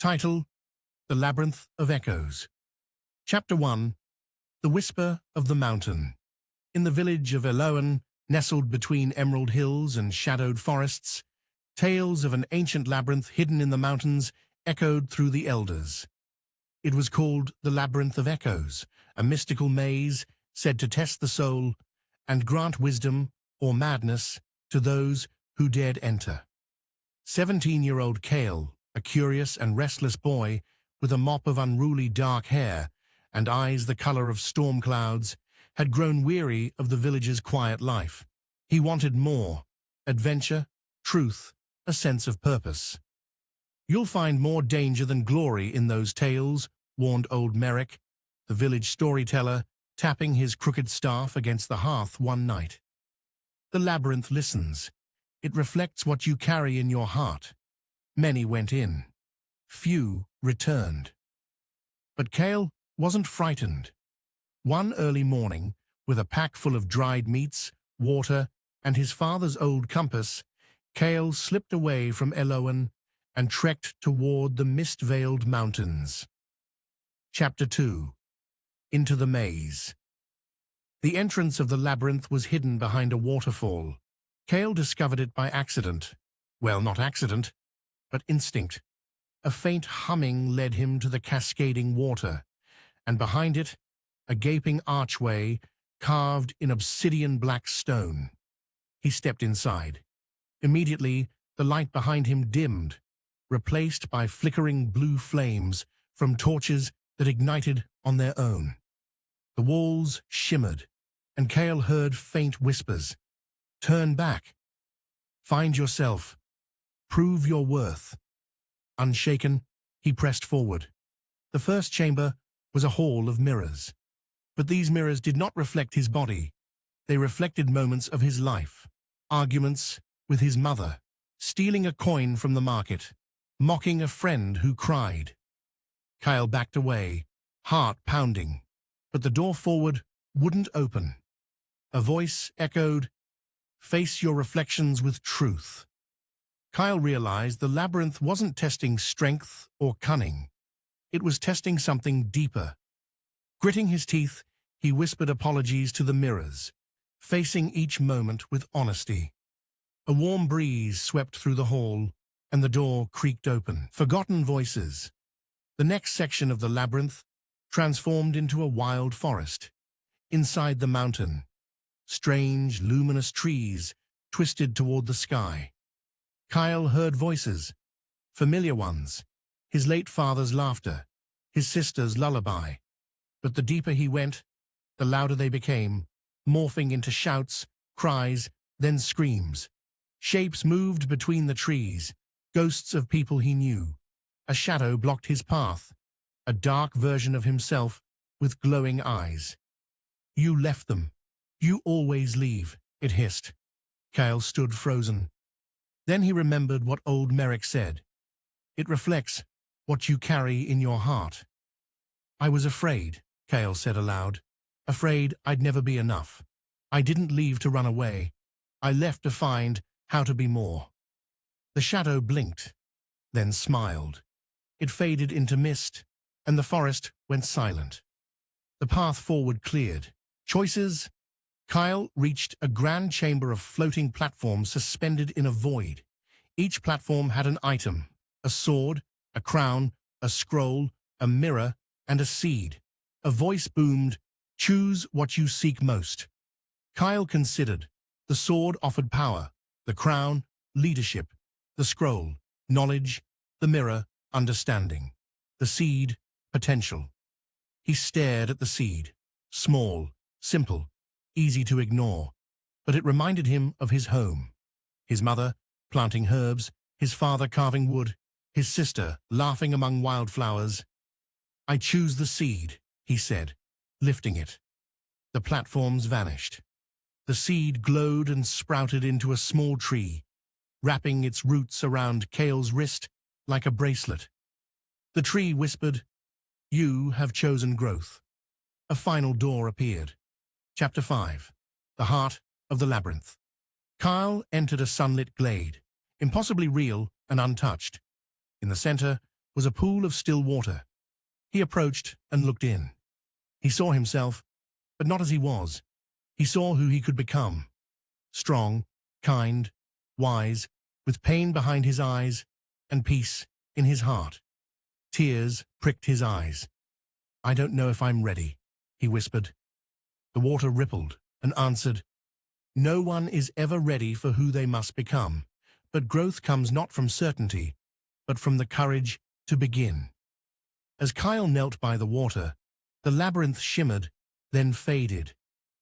Title: The Labyrinth of Echoes. Chapter 1: The Whisper of the Mountain. In the village of Eloan, nestled between emerald hills and shadowed forests, tales of an ancient labyrinth hidden in the mountains echoed through the elders. It was called the Labyrinth of Echoes, a mystical maze said to test the soul and grant wisdom or madness to those who dared enter. 17-year-old Cale, a curious and restless boy with a mop of unruly dark hair and eyes the color of storm clouds, had grown weary of the village's quiet life. He wanted more: adventure, truth, a sense of purpose. "You'll find more danger than glory in those tales," warned old Merrick, the village storyteller, tapping his crooked staff against the hearth one night. "The labyrinth listens. It reflects what you carry in your heart." Many went in. Few returned. But Cale wasn't frightened. One early morning, with a pack full of dried meats, water, and his father's old compass, Cale slipped away from Eloan and trekked toward the mist-veiled mountains. Chapter 2: Into the Maze. The entrance of the labyrinth was hidden behind a waterfall. Cale discovered it by accident. Well, not accident, but instinct. A faint humming led him to the cascading water, and behind it, a gaping archway carved in obsidian-black stone. He stepped inside. Immediately, the light behind him dimmed, replaced by flickering blue flames from torches that ignited on their own. The walls shimmered, and Cale heard faint whispers. "Turn back. Find yourself. Prove your worth." Unshaken, he pressed forward. The first chamber was a hall of mirrors. But these mirrors did not reflect his body. They reflected moments of his life: arguments with his mother, stealing a coin from the market, mocking a friend who cried. Cale backed away, heart pounding, but the door forward wouldn't open. A voice echoed, "Face your reflections with truth." Cale realized the labyrinth wasn't testing strength or cunning. It was testing something deeper. Gritting his teeth, he whispered apologies to the mirrors, facing each moment with honesty. A warm breeze swept through the hall, and the door creaked open. Forgotten voices. The next section of the labyrinth transformed into a wild forest. Inside the mountain, strange, luminous trees twisted toward the sky. Cale heard voices, familiar ones, his late father's laughter, his sister's lullaby. But the deeper he went, the louder they became, morphing into shouts, cries, then screams. Shapes moved between the trees, ghosts of people he knew. A shadow blocked his path, a dark version of himself with glowing eyes. "You left them. You always leave," it hissed. Cale stood frozen. Then he remembered what old Merrick said. "It reflects what you carry in your heart." "I was afraid," Cale said aloud. "Afraid I'd never be enough. I didn't leave to run away. I left to find how to be more." The shadow blinked, then smiled. It faded into mist, and the forest went silent. The path forward cleared. Choices? Cale reached a grand chamber of floating platforms suspended in a void. Each platform had an item: a sword, a crown, a scroll, a mirror, and a seed. A voice boomed, "Choose what you seek most." Cale considered. The sword offered power, the crown, leadership, the scroll, knowledge, the mirror, understanding, the seed, potential. He stared at the seed. Small, simple, easy to ignore, but it reminded him of his home. His mother, planting herbs, his father carving wood, his sister laughing among wildflowers. "I choose the seed," he said, lifting it. The platforms vanished. The seed glowed and sprouted into a small tree, wrapping its roots around Cale's wrist like a bracelet. The tree whispered, "You have chosen growth." A final door appeared. Chapter 5: The Heart of the Labyrinth. Cale entered a sunlit glade, impossibly real and untouched. In the center was a pool of still water. He approached and looked in. He saw himself, but not as he was. He saw who he could become. Strong, kind, wise, with pain behind his eyes and peace in his heart. Tears pricked his eyes. "I don't know if I'm ready," he whispered. The water rippled and answered, "No one is ever ready for who they must become, but growth comes not from certainty, but from the courage to begin." As Kyle knelt by the water, the labyrinth shimmered, then faded.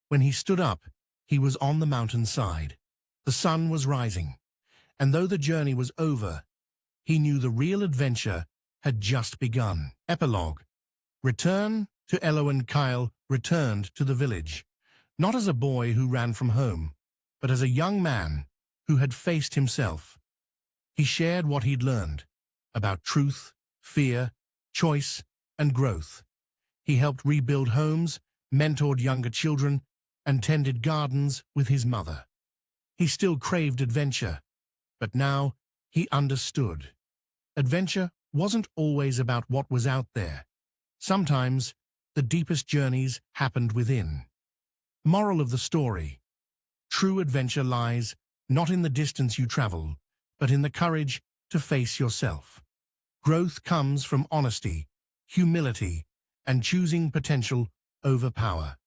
When he stood up, he was on the mountainside. The sun was rising, and though the journey was over, he knew the real adventure had just begun. Epilogue. Return to Elo and Kyle returned to the village, not as a boy who ran from home, but as a young man who had faced himself. He shared what he'd learned about truth, fear, choice, and growth. He helped rebuild homes, mentored younger children, and tended gardens with his mother. He still craved adventure, but now he understood. Adventure wasn't always about what was out there. Sometimes the deepest journeys happened within. Moral of the story: true adventure lies not in the distance you travel, but in the courage to face yourself. Growth comes from honesty, humility, and choosing potential over power.